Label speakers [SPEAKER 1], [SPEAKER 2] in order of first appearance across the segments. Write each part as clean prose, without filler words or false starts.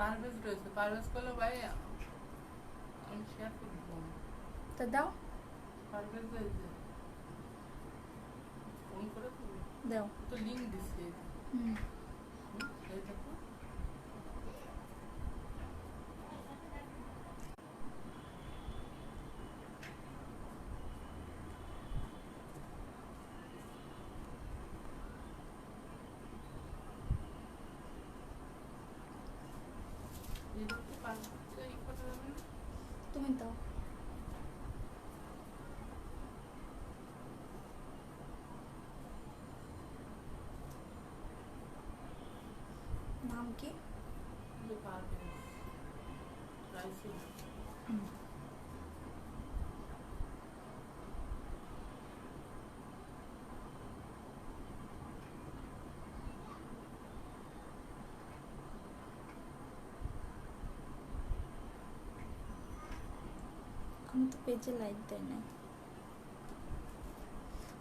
[SPEAKER 1] পারভেজ রয়েছে, পারভেজ করলে ভাই আমি শেয়ার করবো।
[SPEAKER 2] তো দাও,
[SPEAKER 1] পারভেজ রয়েছে, ফোন করে
[SPEAKER 2] দাও।
[SPEAKER 1] তো লিঙ্ক দিচ্ছে।
[SPEAKER 2] হুম,
[SPEAKER 1] এই দেখো
[SPEAKER 2] তুমি দাও। নাম কি? হুম। আমি তো পেজে লাইক দেয় না।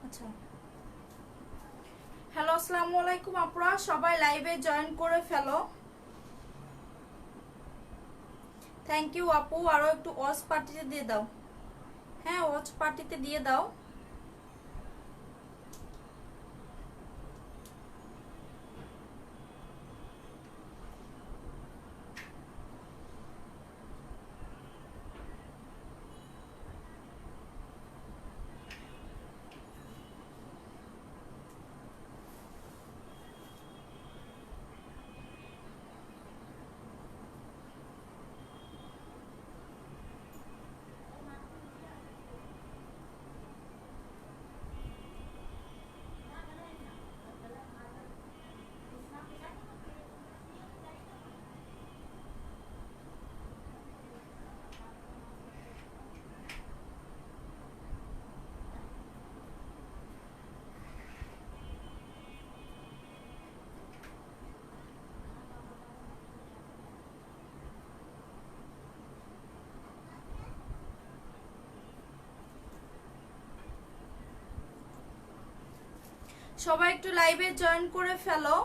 [SPEAKER 2] আচ্ছা, হ্যালো, আসসালামু আলাইকুম আপুরা, সবাই লাইভে জয়েন করে ফেলো। থ্যাংক ইউ আপু, আরো একটু ওয়াচ পার্টিতে দিয়ে দাও। হ্যাঁ, ওয়াচ পার্টিতে দিয়ে দাও। সবাই একটু লাইভে জয়েন করে ফেলো।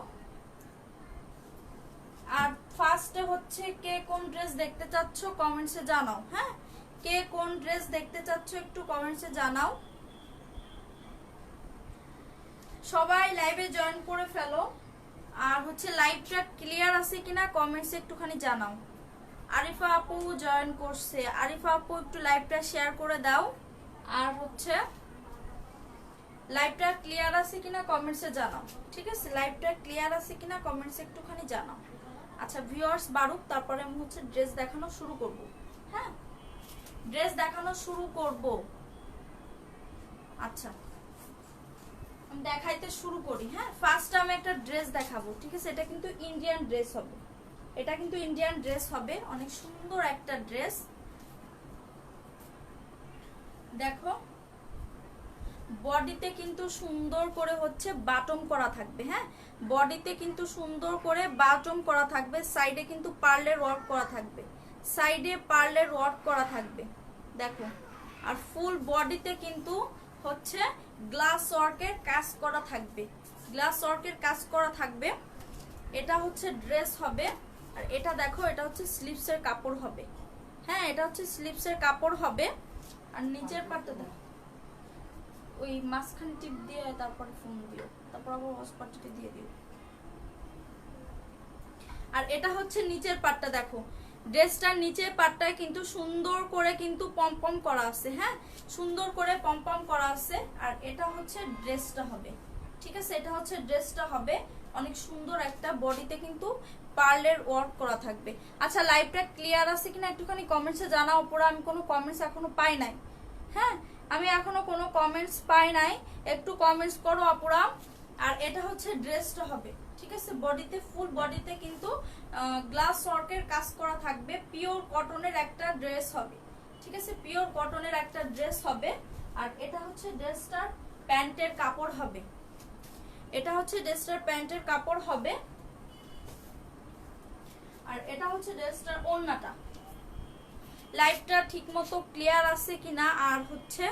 [SPEAKER 2] আর ফার্স্টে হচ্ছে কে কোন ড্রেস দেখতে চাচ্ছ কমেন্টসে জানাও। হ্যাঁ, কে কোন ড্রেস দেখতে চাচ্ছ একটু কমেন্টসে জানাও। সবাই লাইভে জয়েন করে ফেলো। আর হচ্ছে লাইভটা ক্লিয়ার আছে কিনা কমেন্টসে একটুখানি জানাও। আরিফা আপু জয়েন করছে, আরিফা আপু একটু লাইভটা শেয়ার করে দাও। আর হচ্ছে লাইভটা ক্লিয়ার আছে কিনা কমেন্টসে জানাও। ঠিক আছে, লাইভটা ক্লিয়ার আছে কিনা কমেন্টসে একটুখানি জানাও। আচ্ছা, ভিউয়ার্স বাড়ুক, তারপরে আমি হচ্ছে ড্রেস দেখানো শুরু করব। হ্যাঁ, ড্রেস দেখানো শুরু করব। আচ্ছা, আমি দেখাইতে শুরু করি। হ্যাঁ, ফার্স্ট আমি একটা ড্রেস দেখাবো। ঠিক আছে, এটা কিন্তু ইন্ডিয়ান ড্রেস হবে। এটা কিন্তু ইন্ডিয়ান ড্রেস হবে, অনেক সুন্দর একটা ড্রেস। দেখো, বডিতে কিন্তু সুন্দর করে হচ্ছে বাটম করা থাকবে। হ্যাঁ, বডিতে কিন্তু সুন্দর করে বাটম করা থাকবে, সাইডে কিন্তু পার্লের ওয়ার্ক করা থাকবে, সাইডে পার্লের ওয়ার্ক করা থাকবে। দেখো, আর ফুল বডিতে কিন্তু হচ্ছে গ্লাস ওয়ার্কের কাজ করা থাকবে, গ্লাস ওয়ার্কের কাজ করা থাকবে। এটা হচ্ছে ড্রেস হবে। আর এটা দেখো, এটা হচ্ছে স্লিভসের কাপড় হবে। হ্যাঁ, এটা হচ্ছে স্লিভসের কাপড় হবে। আর নিচের পাটটা দেখো, ওই মাঝখানে টিপ দিয়ে তারপরে ফোন দিও, তারপর আবার হসপাটিতে দিয়ে দিও। আর এটা হচ্ছে নিচের পাটটা। দেখো, ড্রেসটার নিচের পাটটায় কিন্তু সুন্দর করে কিন্তু পম করা আছে। হ্যাঁ, সুন্দর করে পম করা আছে। আর এটা হচ্ছে ড্রেসটা হবে। ঠিক আছে, এটা হচ্ছে ড্রেসটা হবে। অনেক সুন্দর একটা, বডিতে কিন্তু পার্লের ওয়ার্ক করা থাকবে। আচ্ছা, লাইভটা ক্লিয়ার আছে কিনা একটুখানি কমেন্টসে জানাও। পুরো আমি কোনো কমেন্টস এখনো পাই নাই। হ্যাঁ, আমি এখনো কোনো কমেন্টস পাই নাই, একটু কমেন্টস করো আপুরা। আর এটা হচ্ছে ড্রেসটা হবে। ঠিক আছে, বডিতে ফুল বডিতে কিন্তু গ্লাস ওয়ার্কের কাজ করা থাকবে, পিওর কটনের একটা ড্রেস হবে। ঠিক আছে, পিওর কটনের একটা ড্রেস হবে। আর এটা হচ্ছে ড্রেসটার প্যান্টের কাপড় হবে। এটা হচ্ছে ড্রেসটার প্যান্টের কাপড় হবে। আর এটা হচ্ছে ড্রেসটার ওড়নাটা। লাইভটা ঠিক মতো ক্লিয়ার আছে কিনা। আর হচ্ছে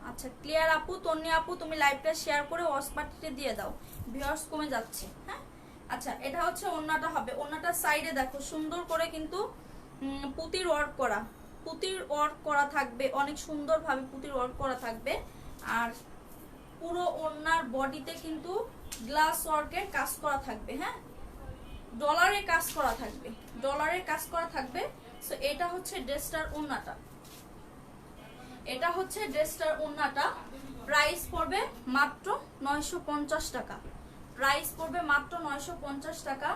[SPEAKER 2] আচ্ছা, ক্লিয়ার আপু, তন্নি আপু তুমি লাইভটা শেয়ার করে ওয়াচ পার্টিতে দিয়ে দাও, ভিউয়ার্স কমে যাচ্ছে। হ্যাঁ, আচ্ছা, এটা হচ্ছে ওড়নাটা হবে। ওড়নাটার সাইডে দেখো সুন্দর করে কিন্তু পুঁতির ওয়ার্ক করা, পুঁতির ওয়ার্ক করা থাকবে, অনেক সুন্দরভাবে পুঁতির ওয়ার্ক করা থাকবে। আর পুরো ওড়নার বডিতে কিন্তু গ্লাস ওয়ার্কের কাজ করা থাকবে। হ্যাঁ, ডলারে কাজ করা থাকবে, ডলারে কাজ করা থাকবে। সো এটা হচ্ছে ড্রেসটার ওড়নাটা, এটা হচ্ছে ড্রেসটার ওড়নাটা। প্রাইস পড়বে মাত্র 950 টাকা, প্রাইস পড়বে মাত্র 950 টাকা।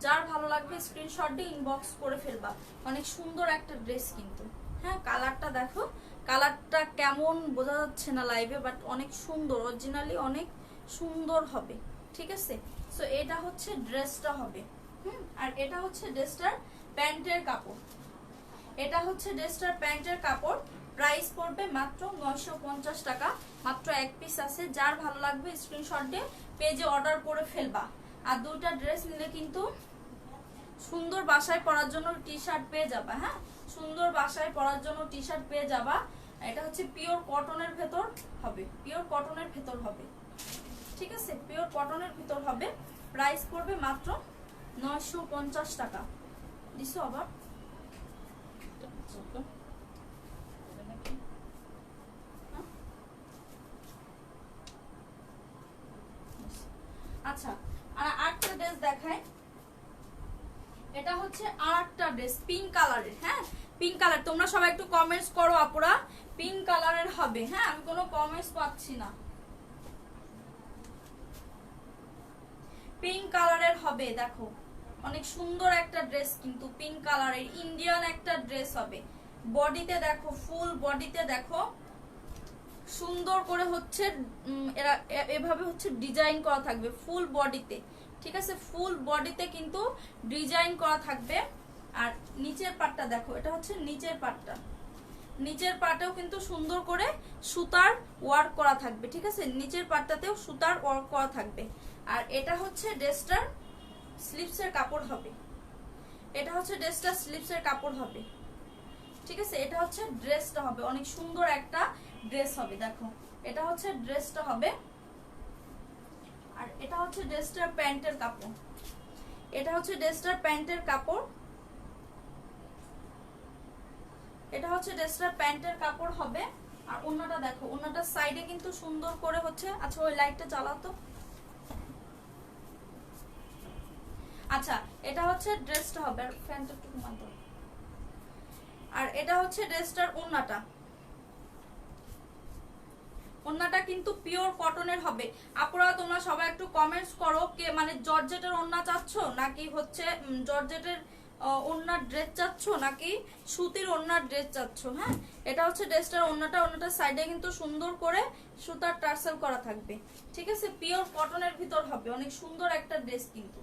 [SPEAKER 2] যার ভালো লাগবে স্ক্রিনশট দিয়ে ইনবক্স করে ফেলবা। অনেক সুন্দর একটা ড্রেস কিন্তু। হ্যাঁ, কালারটা দেখো, কালারটা কেমন বোঝা যাচ্ছে না লাইভে, বাট অনেক সুন্দর, অরিজিনালি অনেক সুন্দর হবে। ঠিক আছে, সো এটা হচ্ছে ড্রেসটা হবে। আর এটা হচ্ছে ড্রেসটার প্যান্টের কাপড়, এটা হচ্ছে ড্রেসটার প্যান্টের কাপড়। প্রাইস পড়বে মাত্র 950 টাকা, মাত্র এক পিস আছে। যার ভালো লাগবে স্ক্রিনশট দিয়ে পেজে অর্ডার করে ফেলবা। আর দুইটা ড্রেস নিলে কিন্তু সুন্দর বাসায় পরার জন্য টি শার্ট পেয়ে যাবা। হ্যাঁ, সুন্দর বাসায় পরার জন্য টি শার্ট পেয়ে যাবা। এটা হচ্ছে পিওর কটনের ভেতর হবে, পিওর কটনের ভেতর হবে। ঠিক আছে, পিওর কটনের ভিতর হবে। প্রাইস পড়বে মাত্র 950 টাকা। দিছো আবার আচ্ছা, আর আরেকটা ড্রেস দেখায়। এটা হচ্ছে আরেকটা ড্রেস পিঙ্ক কালারের। হ্যাঁ, পিঙ্ক কালার। তোমরা সবাই একটু কমেন্টস করো আপুরা, পিঙ্ক কালারের হবে। হ্যাঁ, আমি কোনো কমেন্টস পাচ্ছি না। পিঙ্ক কালারের হবে, দেখো অনেক সুন্দর একটা ড্রেস কিন্তু পিঙ্ক কালারের, ইন্ডিয়ান একটা ড্রেস হবে। বডিতে দেখো, ফুল বডিতে দেখো সুন্দর করে হচ্ছে এরা এভাবে হচ্ছে ডিজাইন করা থাকবে ফুল বডিতে। ঠিক আছে, ফুল বডিতে কিন্তু ডিজাইন করা থাকবে। আর নিচের পাটটা দেখো, এটা হচ্ছে নিচের পাটটা, নিচের পাটেও কিন্তু সুন্দর করে সুতার ওয়ার্ক করা থাকবে। ঠিক আছে, নিচের পাটটাতেও সুতার ওয়ার্ক করা থাকবে। আর এটা হচ্ছে ড্রেসটার স্লিভসের কাপড় হবে, এটা হচ্ছে ড্রেসটার স্লিভসের কাপড় হবে। ঠিক আছে, এটা হচ্ছে ড্রেসটা হবে, অনেক সুন্দর একটা ড্রেস হবে। দেখো এটা হচ্ছে ড্রেসটা হবে। আর এটা হচ্ছে ড্রেসটার প্যান্টের কাপড়, এটা হচ্ছে ড্রেসটার প্যান্টের কাপড়, এটা হচ্ছে ড্রেসটার প্যান্টের কাপড় হবে। আর ওড়নাটা দেখো, ওড়নাটার সাইডে কিন্তু সুন্দর করে হচ্ছে। আচ্ছা, ওই লাইটটা জ্বালাও তো। আচ্ছা, এটা হচ্ছে ড্রেসটা হবে। আর ফ্যানটা একটু কমান দাও। আর এটা হচ্ছে ড্রেসটার ওড়নাটা, ওড়নাটা কিন্তু পিওর কটনের হবে। আপনারা তোমরা সবাই একটু কমেন্টস করো কে মানে জর্জেটের ওড়না চাচ্ছ নাকি হচ্ছে জর্জেটের ওড়নার ড্রেস চাচ্ছ নাকি সুতির ওড়নার ড্রেস চাচ্ছ। হ্যাঁ, এটা হচ্ছে ড্রেসটার ওড়নাটা, ওড়নাটার সাইডে কিন্তু সুন্দর করে সুতার টার্সেল করা থাকবে। ঠিক আছে, পিওর কটনের ভিতর হবে, অনেক সুন্দর একটা ড্রেস কিন্তু।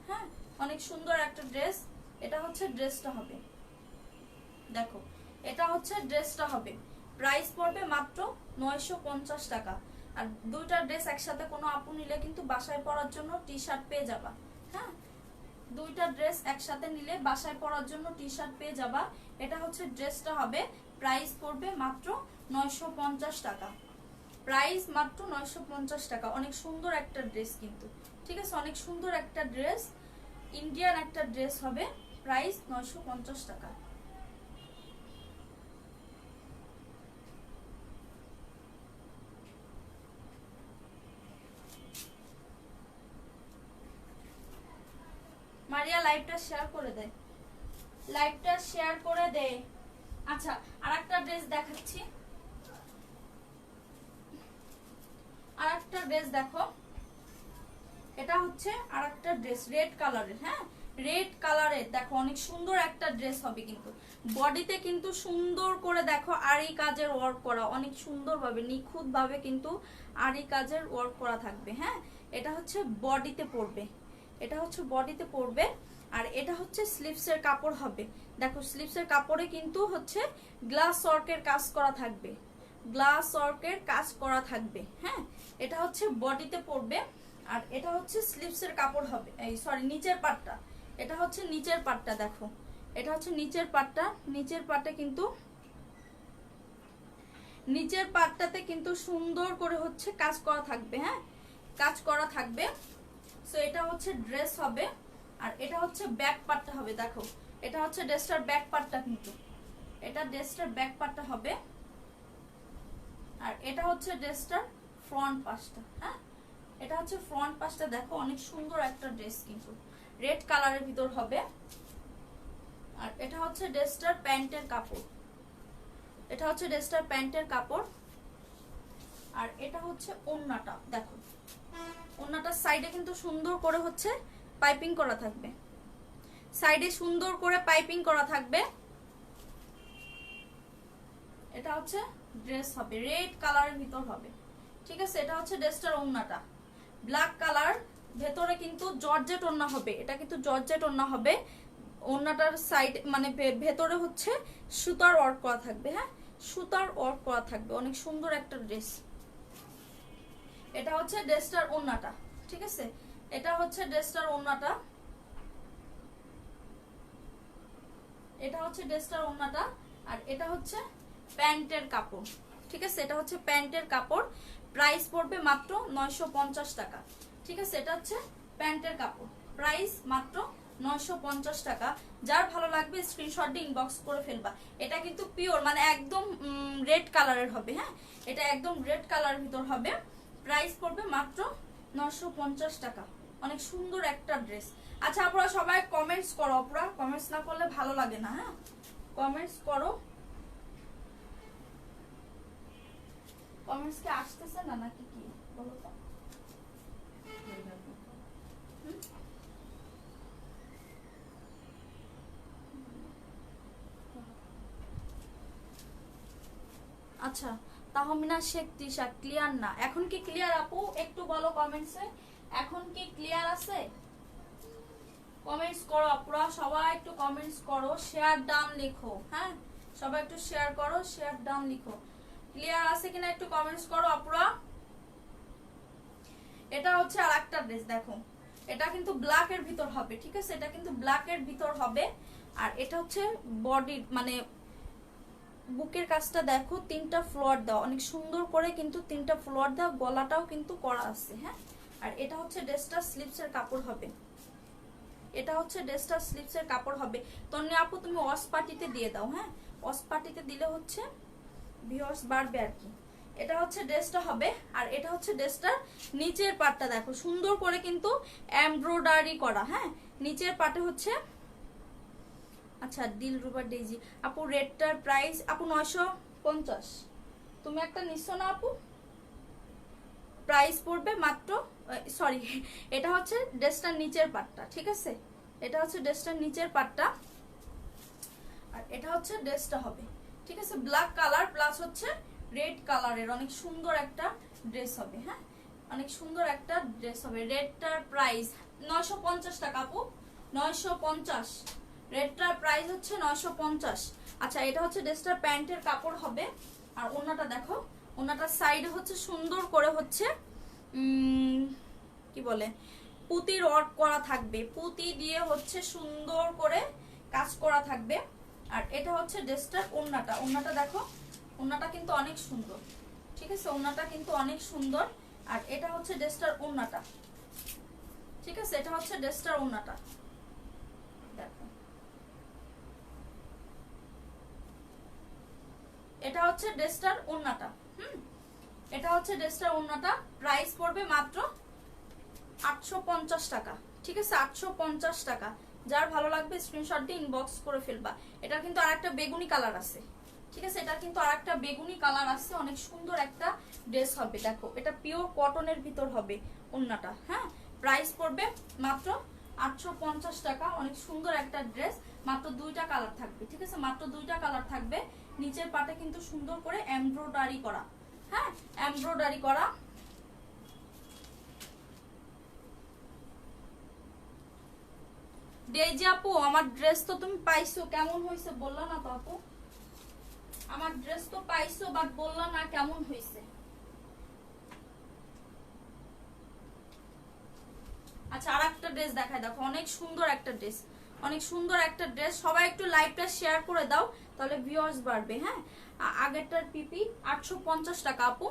[SPEAKER 2] হ্যাঁ, অনেক সুন্দর একটা ড্রেস। এটা হচ্ছে ড্রেসটা হবে, দেখো এটা হচ্ছে ড্রেসটা হবে। প্রাইস পড়বে মাত্র 950 টাকা। আর দুইটা ড্রেস একসাথে কোনো আপু নিলে কিন্তু বাসায় পরার জন্য টি শার্ট পেয়ে যাবা। হ্যাঁ, দুইটা ড্রেস একসাথে নিলে বাসায় পরার জন্য টি শার্ট পেয়ে যাবা। এটা হচ্ছে ড্রেসটা হবে। প্রাইস পড়বে মাত্র 950 টাকা, প্রাইস মাত্র 950 টাকা। অনেক সুন্দর একটা ড্রেস কিন্তু। ঠিক আছে, অনেক সুন্দর একটা ড্রেস, ইন্ডিয়ান একটা ড্রেস হবে। প্রাইস 950 টাকা। মারিয়া লাইভটা শেয়ার করে দে, লাইভটা শেয়ার করে দে। আচ্ছা, আরেকটা ড্রেস দেখাচ্ছি, আরেকটা ড্রেস দেখো। এটা হচ্ছে আরেকটা ড্রেস রেড কালারের। হ্যাঁ, রেড কালারের দেখো অনেক সুন্দর একটা ড্রেস হবে কিন্তু। বডিতে কিন্তু সুন্দর করে দেখো আরি কাজের ওয়ার্ক করা, অনেক সুন্দরভাবে নিখুঁতভাবে কিন্তু আরি কাজের ওয়ার্ক করা থাকবে। হ্যাঁ, এটা হচ্ছে বডিতে পড়বে, এটা হচ্ছে বডিতে পড়বে। আর এটা হচ্ছে স্লিভসের কাপড় হবে। দেখো স্লিভসের কাপড়ে কিন্তু হচ্ছে গ্লাস ওয়ার্কের কাজ করা থাকবে, গ্লাস ওয়ার্কের কাজ করা থাকবে। হ্যাঁ, এটা হচ্ছে বডিতে পড়বে। আর এটা হচ্ছে স্লিভসের কাপড় হবে, এই সরি নিচের পাটটা, এটা হচ্ছে নিচের পাটটা। দেখো এটা হচ্ছে নিচের পাটটা, নিচের পাটে কিন্তু নিচের পাটটাতে কিন্তু সুন্দর করে হচ্ছে কাজ করা থাকবে। হ্যাঁ, কাজ করা থাকবে। সো এটা হচ্ছে ড্রেস হবে। আর এটা হচ্ছে ব্যাক পার্টটা হবে, দেখো এটা হচ্ছে ড্রেসটার ব্যাক পার্টটা, কিন্তু এটা ড্রেসটার ব্যাক পার্টটা হবে। আর এটা হচ্ছে ড্রেসটার ফ্রন্ট পাশটা। হ্যাঁ, এটা হচ্ছে ফ্রন্ট পাশটা, দেখো অনেক সুন্দর একটা ড্রেস, কিন্তু রেড কালারের ভিতর হবে। আর এটা হচ্ছে ড্রেসটার প্যান্টের কাপড়, এটা হচ্ছে ড্রেসটার প্যান্টের কাপড়। আর এটা হচ্ছে ওড়নাটা, দেখো ওড়নাটার সাইডে কিন্তু সুন্দর করে হচ্ছে পাইপিং করা থাকবে, সাইডে সুন্দর করে পাইপিং করা থাকবে। এটা হচ্ছে ড্রেস হবে, রেড কালারের ভিতর হবে, ঠিক আছে। এটা হচ্ছে ড্রেসটার ওড়নাটা, ব্ল্যাক কালার, ভেতরে কিন্তু জর্জেট ওড়না হবে, এটা কিন্তু জর্জেট ওড়না হবে। ওড়নাটার সাইড মানে ভেতরে হচ্ছে সুতার ওয়ার্ক করা থাকবে। হ্যাঁ, সুতার ওয়ার্ক করা থাকবে, অনেক সুন্দর একটা ড্রেস। এটা হচ্ছে ড্রেসটার ওড়নাটা, ঠিক আছে। এটা হচ্ছে ড্রেসটার ওড়নাটা, এটা হচ্ছে ড্রেসটার ওড়নাটা। আর এটা হচ্ছে প্যান্টের কাপড়, ঠিক আছে। এটা হচ্ছে প্যান্টের কাপড়, প্রাইস পড়বে মাত্র 950 টাকা, ঠিক আছে। এটা হচ্ছে প্যান্টের কাপড়, প্রাইস মাত্র 950 টাকা। যার ভালো লাগবে স্ক্রিনশট দিয়ে ইনবক্স করে ফেলবা। এটা কিন্তু পিওর মানে একদম রেড কালারের হবে। হ্যাঁ, এটা একদম রেড কালারের ভিতর হবে, প্রাইস পড়বে মাত্র 950 টাকা। অনেক সুন্দর একটা ড্রেস। আচ্ছা আপনারা সবাই কমেন্টস করো, আপনারা কমেন্টস না করলে ভালো লাগে না। হ্যাঁ, কমেন্টস করো। কমেন্টস কি আসতেছে না নাকি কি বলো তো? আচ্ছা, তাহমিনা শেখ তৃষা ক্লিয়ার না, এখন কি ক্লিয়ার আপু? একটু বলো কমেন্টসে, এখন কি ক্লিয়ার আছে? কমেন্টস করো আপুরা, সবাই একটু কমেন্টস করো, শেয়ার ডান লিখো। হ্যাঁ, সবাই একটু শেয়ার করো, শেয়ার ডান লিখো। ক্লিয়ার আছে কিনা একটু কমেন্টস করো আপুরা। এটা হচ্ছে আরেকটা ড্রেস, দেখো এটা কিন্তু ব্ল্যাক এর ভিতর হবে, ঠিক আছে। এটা কিন্তু ব্ল্যাক এর ভিতর হবে। আর এটা হচ্ছে বডি মানে বুকের কাজটা দেখো, তিনটা ফ্লোয়ার দাও, অনেক সুন্দর করে কিন্তু তিনটা ফ্লোয়ার দাও, গলাটাও কিন্তু করা আছে। হ্যাঁ, আর এটা হচ্ছে ড্রেসটা স্লিভসের কাপড় হবে, এটা হচ্ছে ড্রেসটা স্লিভসের কাপড় হবে। তন্নি আপু তুমি ওয়াশ পার্টিতে দিয়ে দাও। হ্যাঁ, ওয়াশ পার্টিতে দিলে হচ্ছে ভিউয়ার্স বাড়বে আর কি। এটা হচ্ছে ড্রেসটা হবে। আর এটা হচ্ছে ড্রেসটার নিচের পার্টটা, দেখো সুন্দর করে কিন্তু এমব্রয়ডারি করা। হ্যাঁ, নিচের পার্টে হচ্ছে, আচ্ছা দিলরুবা ডেজি আপু রেটটার প্রাইস আপু 950। তুমি একটা নিচ্ছ না আপু? প্রাইস পড়বে মাত্র, সরি এটা হচ্ছে ড্রেসটার নিচের পার্টটা, ঠিক আছে। এটা হচ্ছে ড্রেসটার নিচের পার্টটা। আর এটা হচ্ছে ড্রেসটা হবে, ঠিক আছে। ব্ল্যাক কালার প্লাস হচ্ছে রেড কালারের অনেক সুন্দর একটা ড্রেস হবে। হ্যাঁ, অনেক সুন্দর একটা ড্রেস হবে। রেডটার প্রাইস 950 টাকা আপু, 950। রেডটার প্রাইস হচ্ছে 950। আচ্ছা, এটা হচ্ছে ড্রেসটার প্যান্টের কাপড় হবে। আর ওড়নাটা দেখো, ওড়নাটার সাইডে হচ্ছে সুন্দর করে হচ্ছে কি বলে পুঁতির ওয়ার্ক করা থাকবে, পুঁতি দিয়ে হচ্ছে সুন্দর করে কাজ করা থাকবে। আর এটা হচ্ছে ড্রেসটার ওড়নাটা, ওড়নাটা দেখো, ওড়নাটা কিন্তু অনেক সুন্দর, ঠিক আছে। ওড়নাটা কিন্তু অনেক সুন্দর। আর এটা হচ্ছে ড্রেসটার ওড়নাটা, ঠিক আছে। এটা হচ্ছে ড্রেসটার ওড়নাটা, দেখো এটা হচ্ছে ড্রেসটার ওড়নাটা। এটা হচ্ছে ড্রেসটার ওড়নাটা, প্রাইস পড়বে মাত্র 850 টাকা, ঠিক আছে। 850 টাকা। যার ভালো লাগবে স্ক্রিনশট দিয়ে ইনবক্স করে ফেলবা। এটা কিন্তু আরেকটা বেগুনি কালার আছে, ঠিক আছে। এটা কিন্তু আরেকটা বেগুনি কালার আছে, অনেক সুন্দর একটা ড্রেস হবে। দেখো এটা পিওর কটনের ভিতর হবে ওড়নাটা। হ্যাঁ, প্রাইস পড়বে মাত্র 850 টাকা। অনেক সুন্দর একটা ড্রেস, মাত্র দুইটা কালার থাকবে, ঠিক আছে। মাত্র দুইটা কালার থাকবে। নিচের পাটে কিন্তু সুন্দর করে এমব্রয়ডারি করা। হ্যাঁ, এমব্রয়ডারি করা। ডেজি আপু আমার ড্রেস তো তুমি পাইছো, কেমন হয়েছে বললা না তো আপু? আমার ড্রেস তো পাইছো বাট বললা না কেমন হয়েছে। আচ্ছা, আর একটা ড্রেস দেখায়, দেখো অনেক সুন্দর একটা ড্রেস, অনেক সুন্দর একটা ড্রেস। সবাই একটু লাইভটা শেয়ার করে দাও, তাহলে ভিউয়ার্স বাড়বে। হ্যাঁ, আগেরটার পিপি 850 টাকা আপু,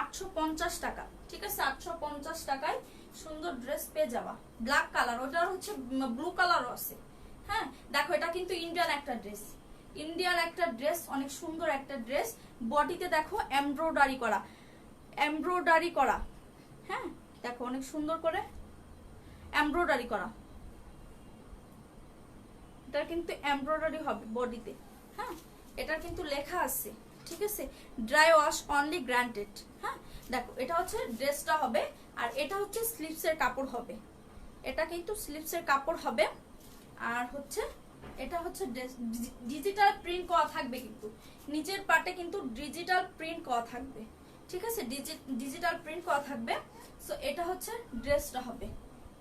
[SPEAKER 2] 850 টাকা, ঠিক আছে। 850 টাকায় সুন্দর ড্রেস পেয়ে যাবা। ব্ল্যাক কালার, ওটার হচ্ছে ব্লু কালারও আছে। হ্যাঁ দেখো এটা কিন্তু ইন্ডিয়ান একটা ড্রেস, ইন্ডিয়ান একটা ড্রেস, অনেক সুন্দর একটা ড্রেস। বডিতে দেখো এমব্রয়ডারি করা, এমব্রয়ডারি করা। হ্যাঁ দেখো অনেক সুন্দর করে এমব্রয়ডারি করা, এটা কিন্তু এমব্রয়ডারি হবে বডিতে। হ্যাঁ এটার কিন্তু লেখা আছে, ঠিক আছে, ড্রাই ওয়াশ অনলি গ্রান্টেড। হ্যাঁ দেখো এটা হচ্ছে ড্রেসটা হবে, আর এটা হচ্ছে স্লিভসের কাপড় হবে, এটা কিন্তু স্লিভসের কাপড় হবে। আর হচ্ছে এটা হচ্ছে ডিজিটাল প্রিন্ট করা থাকবে, কিন্তু নিচের পার্টে কিন্তু ডিজিটাল প্রিন্ট করা থাকবে, ঠিক আছে, ডিজিটাল প্রিন্ট করা থাকবে। সো এটা হচ্ছে ড্রেসটা হবে,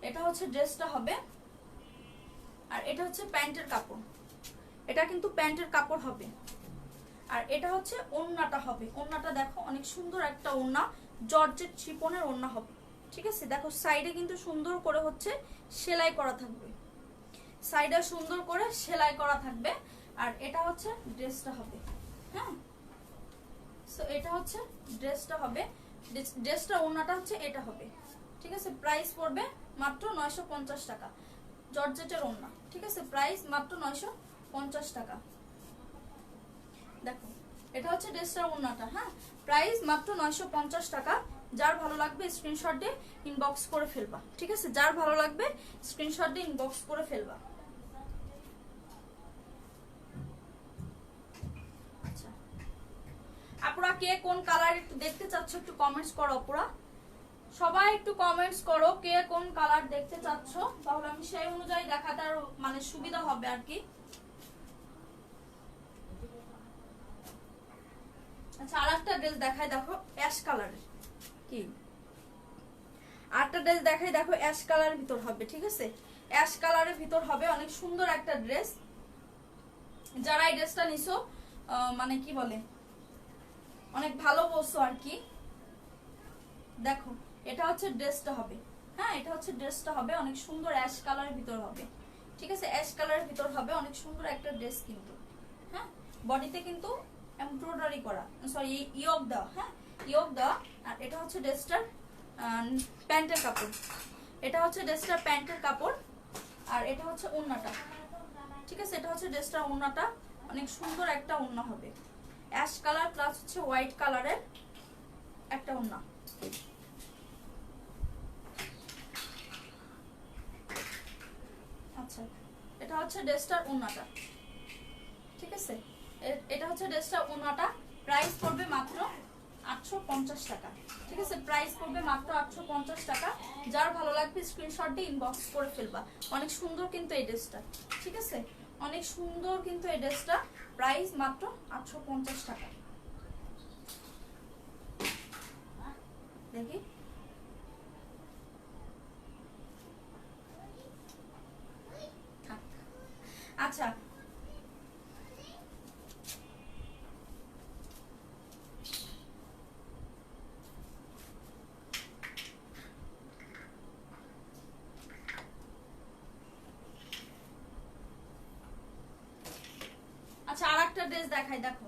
[SPEAKER 2] এটা হচ্ছে ড্রেসটা হবে। আর এটা হচ্ছে প্যান্টের কাপড়, এটা কিন্তু প্যান্টের কাপড় হবে। আর এটা হচ্ছে ওড়নাটা হবে, ওড়নাটা দেখো অনেক সুন্দর একটা ওড়না, জর্জেট শিপনের ওড়না হবে, ঠিক আছে। দেখো সাইডে কিন্তু সুন্দর করে হচ্ছে সেলাই করা থাকবে, সাইডে সুন্দর করে সেলাই করা থাকবে। আর এটা হচ্ছে ড্রেসটা হবে। হ্যাঁ সো এটা হচ্ছে ড্রেসটা হবে, ড্রেসটা ওড়নাটা হচ্ছে এটা হবে, ঠিক আছে। প্রাইস পড়বে মাত্র 950 টাকা, জর্জেটের ওড়না, ঠিক আছে। প্রাইস মাত্র 950 টাকা। দেখো এটা হচ্ছে ড্রেসটার ওড়নাটা। হ্যাঁ প্রাইস মাত্র 950 টাকা। যার ভালো লাগবে স্ক্রিনশট দিয়ে ইনবক্স করে ফেলবা, ঠিক আছে। যার ভালো লাগবে স্ক্রিনশট দিয়ে ইনবক্স করে ফেলবা। আচ্ছা আপুরা কে কোন কালার একটু দেখতে চাচ্ছ একটু কমেন্টস করো আপুরা, সবাই একটু কমেন্টস করো কে কোন কালার দেখতে চাচ্ছ, তাহলে আমি সেই অনুযায়ী দেখাতে আর মানে সুবিধা হবে আর কি। আচ্ছা আরেকটা ড্রেস দেখাই, দেখো অ্যাশ কালারের, কি আরেকটা ড্রেস দেখাই, দেখো অ্যাশ কালারের ভিতর হবে, ঠিক আছে। অ্যাশ কালারের ভিতর হবে, অনেক সুন্দর একটা ড্রেস। যারা এই ড্রেসটা নিছো মানে কি বলে অনেক ভালো বলছো আর কি। দেখো এটা হচ্ছে ড্রেসটা হবে। হ্যাঁ এটা হচ্ছে ড্রেসটা হবে, অনেক সুন্দর অ্যাশ কালারের ভিতর হবে, ঠিক আছে। অ্যাশ কালারের ভিতর হবে, অনেক সুন্দর একটা ড্রেস কিন্তু। হ্যাঁ বডিতে কিন্তু এমব্রয়ডারি করা, সরি ইয়োগ দেওয়া, হ্যাঁ ইয়োগ দেওয়া। আর এটা হচ্ছে ড্রেসটার প্যান্টের কাপড়, এটা হচ্ছে ড্রেসটার প্যান্টের কাপড়। আর এটা হচ্ছে ওড়নাটা, ঠিক আছে। এটা হচ্ছে ড্রেসটার ওড়নাটা, অনেক সুন্দর একটা ওড়না হবে, অ্যাশ কালার প্লাস হচ্ছে হোয়াইট কালারের একটা ওড়না। আচ্ছা এটা হচ্ছে ড্রেসটার ওড়নাটা, ঠিক আছে। এটা হচ্ছে ড্রেসটার ওড়নাটা। প্রাইস পড়বে মাত্র 850 টাকা, ঠিক আছে। প্রাইস পড়বে মাত্র 850 টাকা। যার ভালো লাগবে স্ক্রিনশট দিয়ে ইনবক্স করে ফেলবা। অনেক সুন্দর কিন্তু এই ড্রেসটা, ঠিক আছে, অনেক সুন্দর কিন্তু এই ড্রেসটা। প্রাইস মাত্র 850 টাকা। দেখি আচ্ছা আচ্ছা আরেকটা ড্রেস দেখাই, দেখো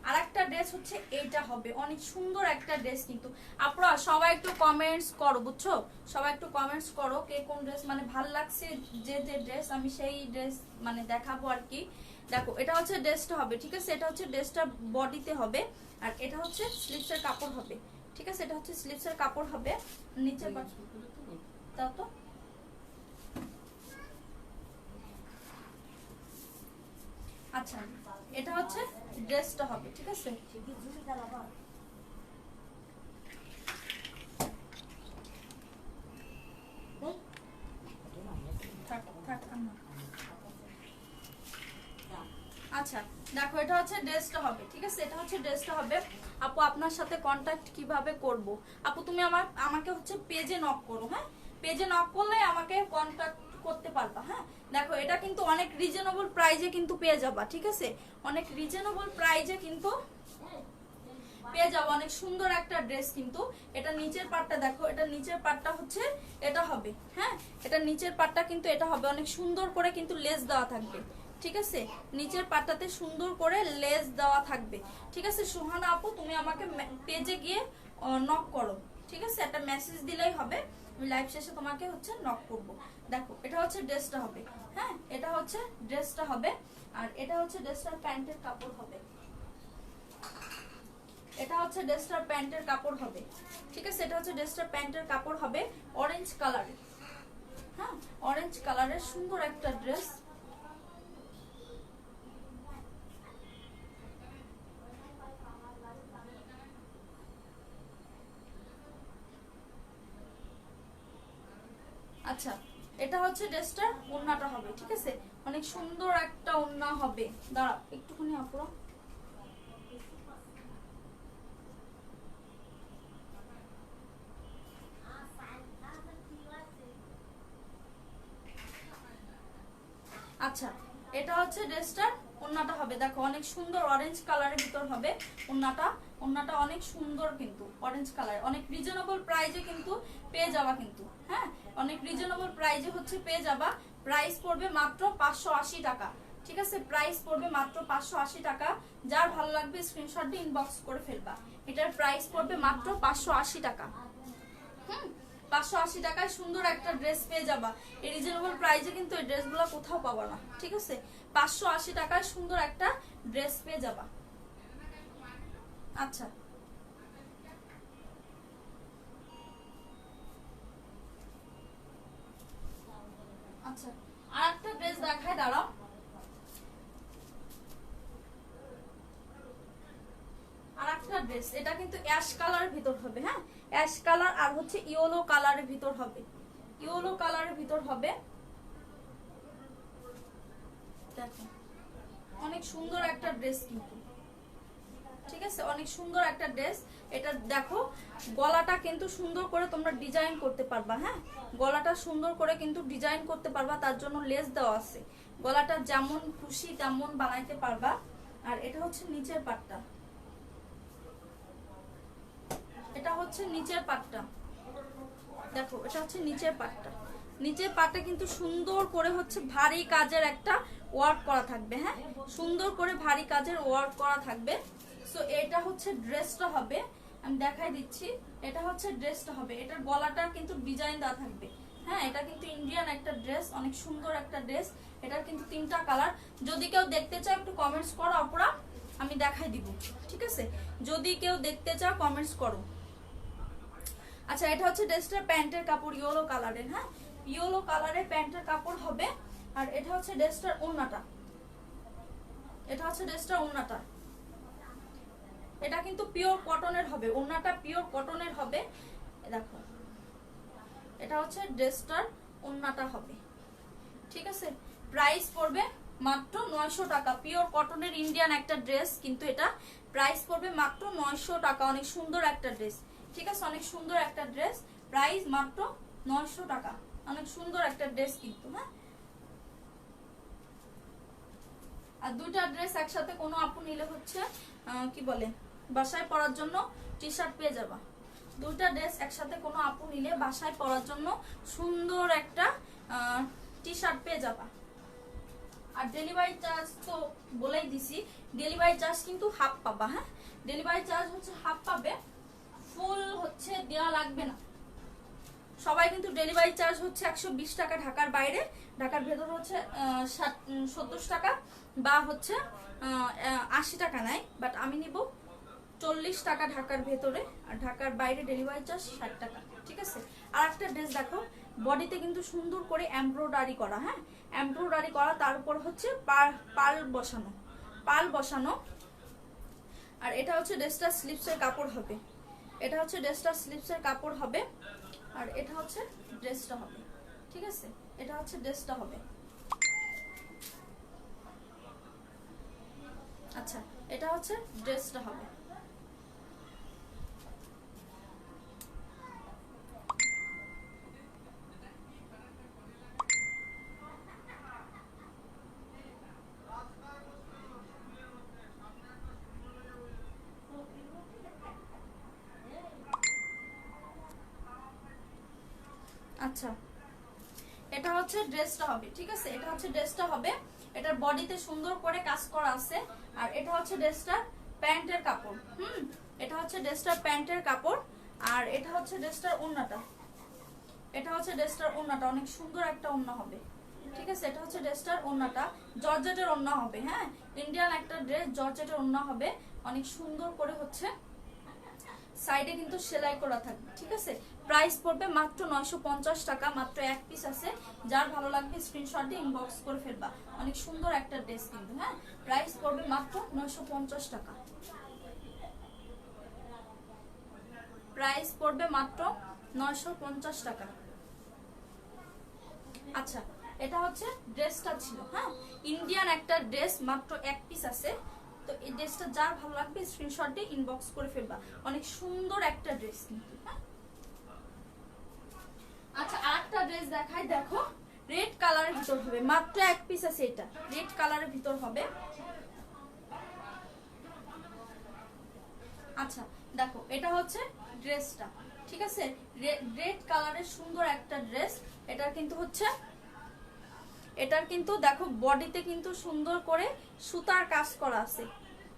[SPEAKER 2] আরেকটা ড্রেস হচ্ছে এইটা হবে, অনেক সুন্দর একটা ড্রেস কিন্তু। আপনারা সবাই একটু কমেন্টস করো, বুঝছো, সবাই একটু কমেন্টস করো কে কোন ড্রেস মানে ভাল লাগছে, যে যে ড্রেস আমি সেই ড্রেস মানে দেখাবো আর কি। দেখো এটা হচ্ছে ড্রেসটা হবে, ঠিক আছে। এটা হচ্ছে ড্রেসটা বডিতে হবে, আর এটা হচ্ছে স্লিভসের কাপড় হবে, ঠিক আছে। এটা হচ্ছে স্লিভসের কাপড় হবে, নিচের পাট দাও তো। আচ্ছা এটা হচ্ছে ড্রেসটা হবে, ঠিক আছে। আচ্ছা দেখো এটা হচ্ছে ড্রেসটা হবে, ঠিক আছে। এটা হচ্ছে ড্রেসটা হবে। আপু আপনার সাথে কন্টাক্ট কিভাবে করব? আপু তুমি আমাকে হচ্ছে পেজে নক করো, হ্যাঁ পেজে নক করলে আমাকে কন্টাক্ট করতে পারবা। হ্যাঁ দেখো এটা কিন্তু অনেক রিজনেবল প্রাইজে কিন্তু পেয়ে যাবা, ঠিক আছে। অনেক রিজনেবল প্রাইজে কিন্তু পেয়ে যাবো, অনেক সুন্দর একটা ড্রেস কিন্তু। এটা নিচের পাটটা দেখো, এটা নিচের পাটটা হচ্ছে এটা হবে। হ্যাঁ এটা নিচের পাটটা কিন্তু এটা হবে, অনেক সুন্দর করে কিন্তু লেস দেওয়া থাকবে, ঠিক আছে। নিচের পাটটাতে সুন্দর করে লেস দেওয়া থাকবে, ঠিক আছে। সুহানা আপু তুমি আমাকে পেজে গিয়ে নক করো, ঠিক আছে, একটা মেসেজ দিলেই হবে। আমি লাইভ শেষে তোমাকে হচ্ছে নক করব। দেখো এটা হচ্ছে ড্রেসটা হবে, হ্যাঁ এটা হচ্ছে ড্রেসটা হবে। আর এটা হচ্ছে ড্রেসটার প্যান্টের কাপড় হবে, এটা হচ্ছে ড্রেসটার প্যান্টের কাপড় হবে, ঠিক আছে। এটা হচ্ছে ড্রেসটার প্যান্টের কাপড় হবে অরেঞ্জ কালারের, হ্যাঁ অরেঞ্জ কালারের সুন্দর একটা ড্রেস। আচ্ছা এটা হচ্ছে ড্রেসটার ওড়নাটা হবে, ঠিক আছে। অনেক সুন্দর একটা ওড়না হবে। দাঁড়া একটুখানি আপুরা, আচ্ছা এটা হচ্ছে ড্রেসটার ওড়নাটা হবে। দেখো অনেক সুন্দর অরেঞ্জ কালারের ভিতর হবে ওড়নাটা। ওড়নাটা অনেক সুন্দর কিন্তু অরেঞ্জ কালার, অনেক রিজনেবল প্রাইজে কিন্তু পেয়ে যাবা কিন্তু, হ্যাঁ অনেক রিজনেবল প্রাইজে হচ্ছে পেয়ে যাবা। প্রাইস পড়বে মাত্র 580 টাকা, ঠিক আছে। প্রাইস পড়বে মাত্র 580 টাকা। যার ভালো লাগবে স্ক্রিনশট দিয়ে ইনবক্স করে ফেলবা। এটার প্রাইস পড়বে মাত্র 580 টাকা। 580 টাকায় সুন্দর একটা ড্রেস পেয়ে যাবা। এই রিজনেবল প্রাইসে কিন্তু এই ড্রেসগুলো কোথাও পাবা না, ঠিক আছে। 580 টাকায় সুন্দর একটা ড্রেস পেয়ে যাবা। আচ্ছা আচ্ছা আর একটা ড্রেস দেখায়, দাঁড়াও। আর একটা ড্রেস, এটা কিন্তু অ্যাশ কালারের ভিতর হবে, হ্যাঁ অ্যাশ কালার আর হচ্ছে ইয়েলো কালারের ভিতর হবে, ইয়েলো কালারের ভিতর হবে। দেখো অনেক সুন্দর একটা ড্রেস কিন্তু, ঠিক আছে অনেক সুন্দর একটা ড্রেস। এটা দেখো গলাটা কিন্তু সুন্দর করে তোমরা ডিজাইন করতে পারবা, হ্যাঁ গলাটা সুন্দর করে কিন্তু ডিজাইন করতে পারবা, তার জন্য লেস দেওয়া আছে। গলাটা যেমন খুশি তেমন বানাইতে পারবা। আর এটা হচ্ছে নিচের পাটটা, এটা হচ্ছে নিচের পাটটা। দেখো এটা হচ্ছে নিচের পাটটা। নিচের পাটটা কিন্তু সুন্দর করে হচ্ছে ভারী কাজের একটা ওয়ার্ক করা থাকবে, হ্যাঁ সুন্দর করে ভারী কাজের ওয়ার্ক করা থাকবে। সো এটা হচ্ছে ড্রেসটা হবে, আমি দেখাই দিচ্ছি। এটা হচ্ছে ড্রেসটা হবে, এটার গলাটা কিন্তু ডিজাইন দেওয়া থাকবে, হ্যাঁ এটা কিন্তু ইন্ডিয়ান একটা ড্রেস, অনেক সুন্দর একটা ড্রেস। এটার কিন্তু 3টা কালার। যদি কেউ দেখতে চাও একটু কমেন্টস করো আপুরা, আমি দেখাই দিব, ঠিক আছে। যদি কেউ দেখতে চাও কমেন্টস করো। আচ্ছা এটা হচ্ছে ড্রেসটার প্যান্টের কাপড় ইয়েলো কালারের, হ্যাঁ ইয়েলো কালারের প্যান্টের কাপড় হবে। আর এটা হচ্ছে ড্রেসটার ওড়নাটা, এটা হচ্ছে ড্রেসটার ওড়নাটা। এটা কিন্তু পিওর কটনের হবে, ওড়নাটা পিওর কটনের হবে। দেখো এটা হচ্ছে ড্রেসটার ওড়নাটা হবে, ঠিক আছে। প্রাইস পড়বে মাত্র 900 টাকা। পিওর কটনের ইন্ডিয়ান একটা ড্রেস কিন্তু এটা প্রাইস পড়বে মাত্র 900 টাকা। অনেক সুন্দর একটা ড্রেস, ঠিক আছে অনেক সুন্দর একটা ড্রেস। প্রাইস মাত্র 900 টাকা। অনেক সুন্দর একটা ড্রেস কিন্তু, হ্যাঁ। আর দুইটা ড্রেস একসাথে কোনো আপু নিলে হচ্ছে কি বলে বাসায় পরার জন্য টি শার্ট পেয়ে যাবা। দুইটা ড্রেস একসাথে কোনো আপু নিলে বাসায় পরার জন্য সুন্দর একটা টি শার্ট পেয়ে যাবা। আর ডেলিভারি চার্জ তো বলেই দিছি, ডেলিভারি চার্জ কিন্তু হাফ পাবা, হ্যাঁ ডেলিভারি চার্জ হচ্ছে হাফ পাবে, ফুল হচ্ছে দেওয়া লাগবে না। সবাই কিন্তু ডেলিভারি চার্জ হচ্ছে 120 টাকা ঢাকার বাইরে, ঢাকার ভেতর হচ্ছে 70 টাকা বা হচ্ছে 80 টাকা নেয়, বাট আমি নিব 40 টাকা ঢাকার ভেতরে। আর ঢাকার বাইরে ডেলিভারি চার্জ 60 টাকা, ঠিক আছে। আর একটা ড্রেস দেখো বডিতে কিন্তু সুন্দর করে এমব্রয়ডারি করা, হ্যাঁ এমব্রয়ডারি করা, তার উপর হচ্ছে পাল বসানো, পাল বসানো। আর এটা হচ্ছে ড্রেসটা স্লিপসের কাপড় হবে, এটা হচ্ছে ড্রেসটা স্লিপসের কাপড় হবে। আর এটা হচ্ছে ড্রেসটা হবে, ঠিক আছে এটা হচ্ছে ড্রেসটা হবে। আচ্ছা এটা হচ্ছে ড্রেসটা হবে। আচ্ছা এটা হচ্ছে ড্রেসটা হবে, ঠিক আছে এটা হচ্ছে ড্রেসটা হবে। এটার বডিতে সুন্দর করে কাজ করা আছে। আর এটা হচ্ছে ড্রেসটার প্যান্টের কাপড়, এটা হচ্ছে ড্রেসটার প্যান্টের কাপড়। আর এটা হচ্ছে ড্রেসটার ওড়নাটা, এটা হচ্ছে ড্রেসটার ওড়নাটা, অনেক সুন্দর একটা ওড়না হবে। ঠিক আছে, এটা হচ্ছে ড্রেসটার ওড়নাটা, জর্জেটের ওড়না হবে। হ্যাঁ, ইন্ডিয়ান একটা ড্রেস, জর্জেটের ওড়না হবে, অনেক সুন্দর করে হচ্ছে সাইডে কিন্তু সেলাই করা থাকবে। ঠিক আছে, প্রাইস পড়বে মাত্র 950 টাকা, মাত্র এক পিস আছে। যার ভালো লাগবে স্ক্রিনশট দিয়ে ইনবক্স করে ফেলবা। অনেক সুন্দর একটা ড্রেস কিন্তু। হ্যাঁ, প্রাইস পড়বে মাত্র 950 টাকা, প্রাইস পড়বে মাত্র 950 টাকা। আচ্ছা, এটা হচ্ছে ড্রেসটা ছিল। হ্যাঁ, ইন্ডিয়ান একটা ড্রেস, মাত্র এক পিস আছে। তো এই ড্রেসটা যার ভালো লাগবে স্ক্রিনশট দিয়ে ইনবক্স করে ফেলবা। অনেক সুন্দর একটা ড্রেস কিন্তু। হ্যাঁ, আচ্ছা আরেকটা ড্রেস দেখাই, দেখো রেড কালারের ভিতর হবে, মাত্র এক পিস আছে। এটা রেড কালারের ভিতর হবে। আচ্ছা দেখো, এটা হচ্ছে ড্রেসটা। ঠিক আছে, রেড কালারের সুন্দর একটা ড্রেস। এটার কিন্তু হচ্ছে, এটার কিন্তু দেখো বডিতে কিন্তু সুন্দর করে সুতার কাজ করা আছে।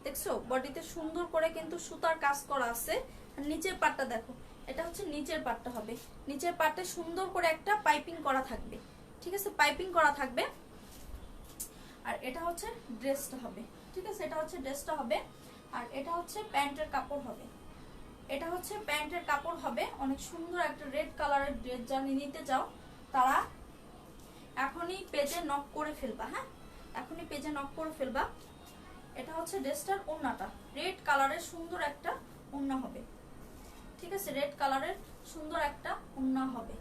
[SPEAKER 2] দেখছো, বডিতে সুন্দর করে কিন্তু সুতার কাজ করা আছে। আর নিচের পাটটা দেখো, এটা হচ্ছে নিচের পাটটা হবে। নিচের পাটে সুন্দর করে একটা পাইপিং করা থাকবে। ঠিক আছে, পাইপিং করা থাকবে। আর এটা হচ্ছে ড্রেসটা হবে। ঠিক আছে, এটা হচ্ছে ড্রেসটা হবে। আর এটা হচ্ছে প্যান্টের কাপড় হবে। এটা হচ্ছে প্যান্টের কাপড় হবে। অনেক সুন্দর একটা রেড কালারের ড্রেস যারা নিতে চাও তারা এখনই পেজে নক করে ফেলবা। হ্যাঁ, এখনই পেজে নক করে ফেলবা। এটা হচ্ছে ড্রেসটার ওড়নাটা, রেড কালারের সুন্দর একটা ওড়না হবে। ঠিক আছে, রেড কালারের সুন্দর একটা ওড়না হবে।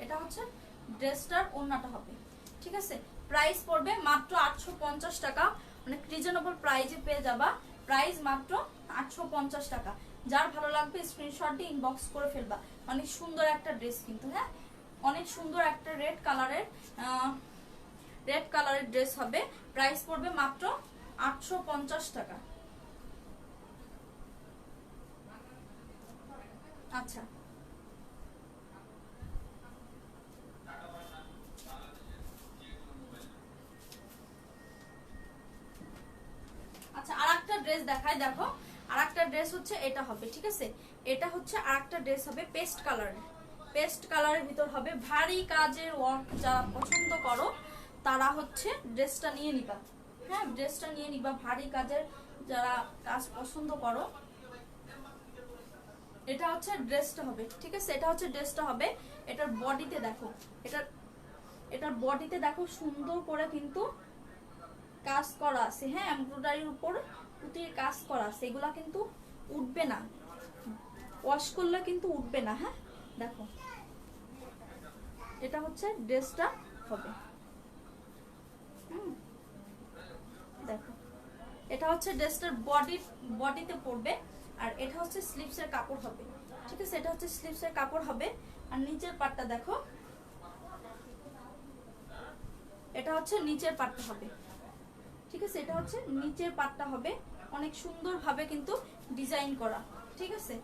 [SPEAKER 2] এটা হচ্ছে ড্রেসটার ওড়নাটা হবে। ঠিক আছে, প্রাইস পড়বে মাত্র 850 টাকা, অনেক রিজনেবল প্রাইসে পেয়ে যাবা। প্রাইস মাত্র 850 টাকা। যার ভালো লাগবে স্ক্রিনশট দিয়ে ইনবক্স করে ফেলবা। অনেক সুন্দর একটা ড্রেস কিন্তু। হ্যাঁ, অনেক সুন্দর একটা রেড কালারের ড্রেস হবে। প্রাইস পড়বে মাত্র 850 টাকা। আচ্ছা, আচ্ছা আরেকটা ড্রেস দেখাই, দেখো আরেকটা ড্রেস হচ্ছে এটা হবে। ঠিক আছে, এটা হচ্ছে আরেকটা ড্রেস হবে পেস্ট কালারের। পেস্ট কালারের ভিতর হবে, ভারী কাজের ওয়ার্ক যারা পছন্দ করো তারা হচ্ছে ড্রেসটা নিয়ে নিবা। হ্যাঁ, ড্রেসটা নিয়ে নিবা, ভারী কাজের যারা কাজ পছন্দ করো। এটা হচ্ছে ড্রেসটা হবে। ঠিক আছে, এটা হচ্ছে ড্রেসটা হবে। এটার বডিতে দেখো, এটার বডিতে দেখো সুন্দর করে কিন্তু কাজ করা আছে। হ্যাঁ, এমব্রয়ডারির উপর পুঁতির কাজ করা আছে। এগুলা কিন্তু উঠবে না, ওয়াশ করলে কিন্তু উঠবে না। হ্যাঁ, দেখো এটা হচ্ছে ড্রেসটা হবে। দেখো, এটা হচ্ছে ড্রেসটার বডিতে পড়বে। আর এটা হচ্ছে স্লিভসের কাপড় হবে। ঠিক আছে, এটা হচ্ছে স্লিভসের কাপড় হবে। আর নিচের পাটটা দেখো, এটা হচ্ছে নিচের পাটটা হবে। ঠিক আছে, এটা হচ্ছে নিচের পাটটা হবে। অনেক সুন্দর ভাবে কিন্তু ডিজাইন করা। ঠিক আছে,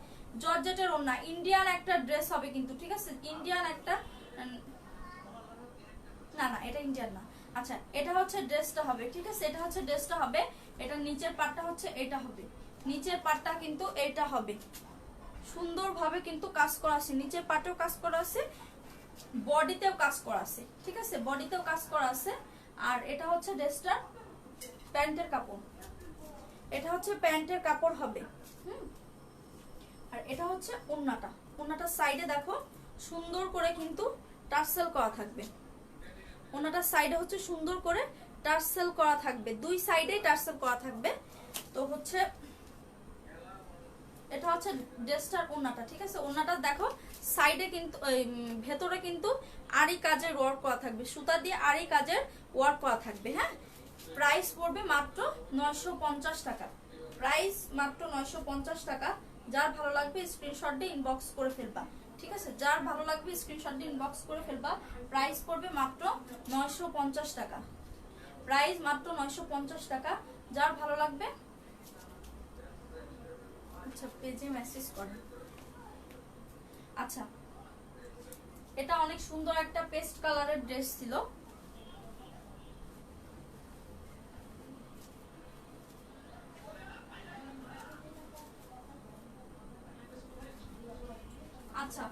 [SPEAKER 2] জর্জেটের ওড়না, ইন্ডিয়ান একটা ড্রেস হবে কিন্তু। ঠিক আছে, ইন্ডিয়ান একটা, না না এটা ইন্ডিয়ান না। আচ্ছা, এটা হচ্ছে ড্রেসটা হবে। ঠিক আছে, এটা হচ্ছে ড্রেসটা হবে। এটা নিচের পাটটা হচ্ছে এটা হবে। নিচের পাটটা কিন্তু এটা হবে। সুন্দরভাবে কিন্তু কাজ করা আছে, নিচের পাটেও কাজ করা আছে, বডিতেও কাজ করা আছে। ঠিক আছে, বডিতেও কাজ করা আছে। আর এটা হচ্ছে ড্রেসটা প্যান্টের কাপড়। এটা হচ্ছে প্যান্টের কাপড় হবে। আর এটা হচ্ছে ওড়নাটা। ওড়নাটার সাইডে দেখো সুন্দর করে কিন্তু টার্সেল করা থাকবে। ওড়নাটার সাইডে হচ্ছে সুন্দর করে টার্সেল করা থাকবে, দুই সাইডেই টার্সেল করা থাকবে। তো হচ্ছে এটা হচ্ছে ড্রেসটার ওড়নাটা। ঠিক আছে, ওড়নাটা দেখো সাইডে কিন্তু ভেতরে কিন্তু আড়ি কাজের ওয়ার্ক করা থাকবে, সুতা দিয়ে আড়ি কাজের ওয়ার্ক করা থাকবে। হ্যাঁ, প্রাইস পড়বে মাত্র 950 টাকা। প্রাইস মাত্র 950 টাকা। যার ভালো লাগবে স্ক্রিনশট দিয়ে ইনবক্স করে ফেলবা। ঠিক আছে, যার ভালো লাগবে স্ক্রিনশট দিয়ে ইনবক্স করে ফেলবা। প্রাইস পড়বে মাত্র 950 টাকা। প্রাইস মাত্র 950 টাকা। যার ভালো লাগবে আচ্ছা পেজে মেসেজ করেন। আচ্ছা, এটা অনেক সুন্দর একটা পেস্ট কালারের ড্রেস ছিল। আচ্ছা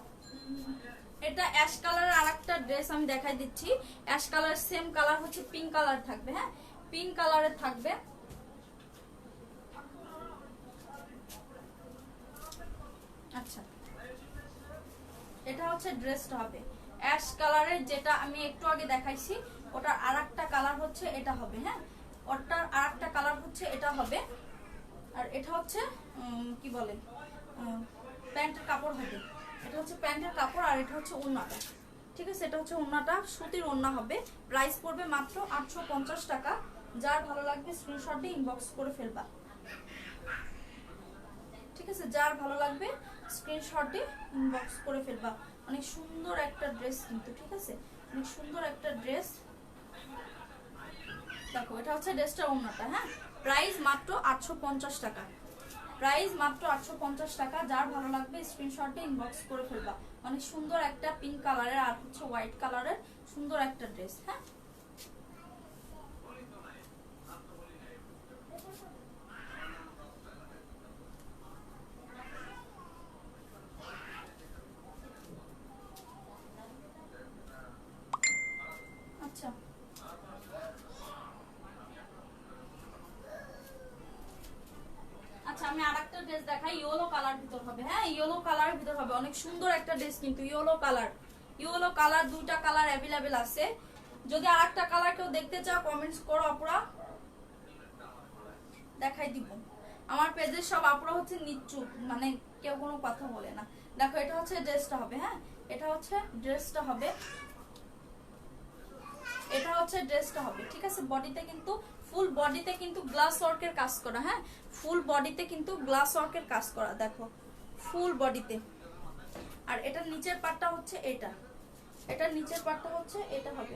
[SPEAKER 2] এটা অ্যাশ কালারের আরেকটা ড্রেস আমি দেখাই দিচ্ছি। অ্যাশ কালার সেম কালার হচ্ছে পিঙ্ক কালার থাকবে, হ্যাঁ পিঙ্ক কালারের থাকবে। আচ্ছা এটা হচ্ছে ড্রেসটা হবে অ্যাশ কালারের, যেটা আমি একটু আগে দেখাইছি ওটার আরেকটা কালার হচ্ছে এটা হবে, হ্যাঁ ওটার আরেকটা কালার হচ্ছে এটা হবে। আর এটা হচ্ছে কি বলে প্যান্টের কাপড় হবে, এটা হচ্ছে প্যান্টের কাপড় আর এটা হচ্ছে ওড়নাটা, ঠিক আছে এটা হচ্ছে ওড়নাটা, সুতির ওড়না হবে। প্রাইস পড়বে মাত্র 850 টাকা। যার ভালো লাগবে স্ক্রিনশট দিয়ে ইনবক্স করে ফেলবা, ঠিক আছে যার ভালো লাগবে স্ক্রিনশট দিয়ে ইনবক্স করে ফেলবা। অনেক সুন্দর একটা ড্রেস কিন্তু, ঠিক আছে অনেক সুন্দর একটা ড্রেস। দেখো এটা হচ্ছে ড্রেসটার ওড়নাটা, হ্যাঁ প্রাইস মাত্র 850 টাকা, প্রাইস মাত্র 850 টাকা। যার ভালো লাগবে স্ক্রিনশট দিয়ে ইনবক্স করে ফেলবা। অনেক সুন্দর একটা পিঙ্ক কালারের আর হচ্ছে হোয়াইট কালারের সুন্দর একটা ড্রেস, হ্যাঁ আচ্ছা আচ্ছা আমি আরেকটা ড্রেস দেখাই, ইয়েলো কালার ভিতর হবে, হ্যাঁ ইয়েলো কালার ভিতর হবে। অনেক সুন্দর একটা ড্রেস কিন্তু ইয়েলো কালার দুইটা কালার অ্যাভেলেবেল আছে। যদি আরেকটা কালার কেউ দেখতে চাও কমেন্টস করো আপুরা, দেখাই দিব। আমার পেজের সব আপুরা হচ্ছে নিচুপ, মানে কেউ কোনো কথা বলে না। দেখো এটা হচ্ছে ড্রেসটা হবে, হ্যাঁ এটা হচ্ছে ড্রেসটা হবে, এটা হচ্ছে ড্রেসটা হবে, ঠিক আছে বডিতে কিন্তু ফুল বডিতে কিন্তু গ্লাস ওয়ার্কের কাজ করা, হ্যাঁ ফুল বডিতে কিন্তু গ্লাস ওয়ার্কের কাজ করা, দেখো ফুল বডিতে। আর এটার নিচের পার্টটা হচ্ছে এটা, এটার নিচের পার্টটা হচ্ছে এটা হবে,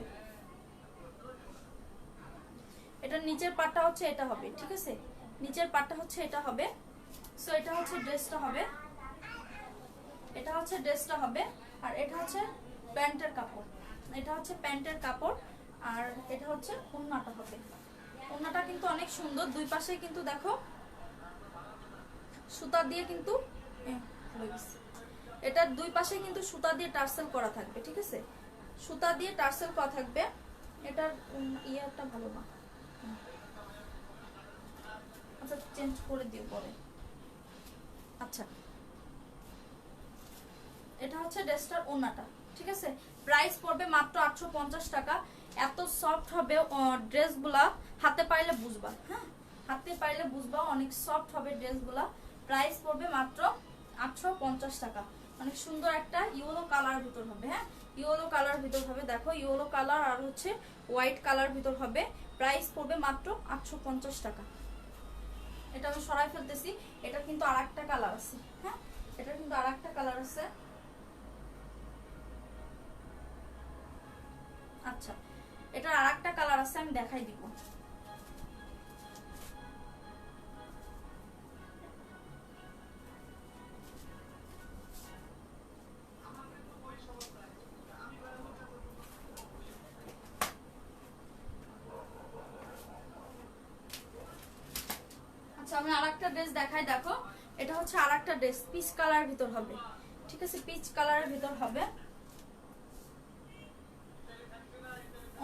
[SPEAKER 2] এটার নিচের পার্টটা হচ্ছে এটা হবে, ঠিক আছে নিচের পার্টটা হচ্ছে এটা হবে। সো এটা হচ্ছে ড্রেসটা হবে, এটা হচ্ছে ড্রেসটা হবে। আর এটা হচ্ছে প্যান্টের কাপড়, এটা হচ্ছে প্যান্টের কাপড়। আর এটা হচ্ছে ওড়নাটা হবে, ওড়নাটা কিন্তু অনেক সুন্দর, দুই পাশে কিন্তু দেখো সুতা দিয়ে কিন্তু এটার দুই পাশে কিন্তু সুতা দিয়ে টার্সেল করা থাকবে, ঠিক আছে সুতা দিয়ে টার্সেল করা থাকবে। এটার ইয়ারটা ভালো না, আচ্ছা চেঞ্জ করে দিও পরে। আচ্ছা এটা হচ্ছে ড্রেসটার ওড়নাটা, ঠিক আছে প্রাইস পড়বে মাত্র 850 টাকা। এত সফট হবে ড্রেসগুলা, হাতে পাইলে বুঝবা, হ্যাঁ হাতে পাইলে বুঝবা অনেক সফট হবে ড্রেসগুলা। প্রাইস পড়বে মাত্র 850 টাকা। অনেক সুন্দর একটা ইয়েলো কালার ভিতর হবে, হ্যাঁ ইয়েলো কালার ভিতর হবে, দেখো ইয়েলো কালার আর হচ্ছে হোয়াইট কালার ভিতর হবে। প্রাইস পড়বে মাত্র 850 টাকা। এটা আমি সরাই ফেলতেছি, এটা কিন্তু আরেকটা কালার আছে, হ্যাঁ এটা কিন্তু আরেকটা কালার আছে। আচ্ছা এটার আরেকটা কালার আছে, আমি দেখাই দিব। আচ্ছা আমি আরেকটা ড্রেস দেখাই, দেখো এটা হচ্ছে আরেকটা ড্রেস পিচ কালার ভিতর হবে, ঠিক আছে পিচ কালারের ভিতর হবে।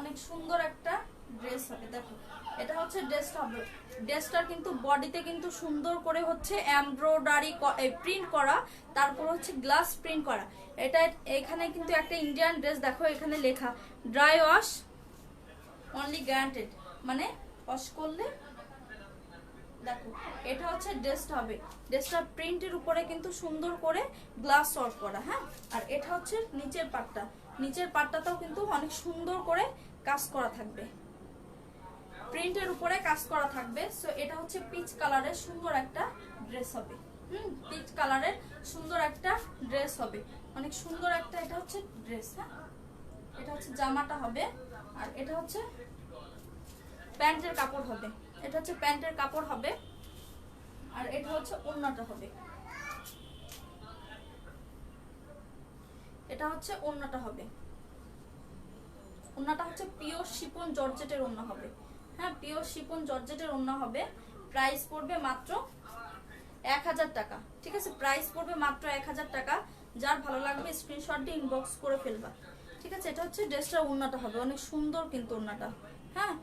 [SPEAKER 2] অনেক সুন্দর একটা ড্রেস হবে, দেখো এটা হচ্ছে ড্রেসটা হবে। ড্রেসটার কিন্তু বডিতে কিন্তু সুন্দর করে হচ্ছে এমব্রয়ডারি প্রিন্ট করা, তারপর হচ্ছে গ্লাস প্রিন্ট করা। এটা এখানে কিন্তু একটা ইন্ডিয়ান ড্রেস, দেখো এখানে লেখা ড্রাই ওয়াশ অনলি গ্যারান্টেড, মানে ওয়াশ করলে। দেখো এটা হচ্ছে ড্রেসটা হবে, ড্রেসটার প্রিন্টের উপরে কিন্তু সুন্দর করে গ্লাস ওয়ার্ক করা, হ্যাঁ আর এটা হচ্ছে নিচের পাটটা, নিচের পাটটাতেও কিন্তু অনেক সুন্দর করে কাজ করা থাকবে, প্রিন্টের উপরে কাজ করা থাকবে। সো এটা হচ্ছে পিচ কালারের সুন্দর একটা ড্রেস হবে, পিচ কালারের সুন্দর একটা ড্রেস হবে, অনেক সুন্দর একটা এটা হচ্ছে ড্রেস, হ্যাঁ এটা হচ্ছে জামাটা হবে। আর এটা হচ্ছে প্যান্টের কাপড় হবে, এটা হচ্ছে প্যান্টের কাপড় হবে। আর এটা হচ্ছে ওড়নাটা হবে, এটা হচ্ছে ওড়নাটা হবে। ওড়নাটা হচ্ছে পিওর শিফন জর্জেটের ওড়না হবে, হ্যাঁ পিওর শিফন জর্জেটের ওড়না হবে। প্রাইস পড়বে মাত্র 1000 টাকা, ঠিক আছে প্রাইস পড়বে মাত্র 1000 টাকা। যার ভালো লাগবে স্ক্রিনশট দিয়ে ইনবক্স করে ফেলবা। ঠিক আছে, এটা হচ্ছে ড্রেসটার ওড়নাটা হবে অনেক সুন্দর কিন্তু ওড়নাটা, হ্যাঁ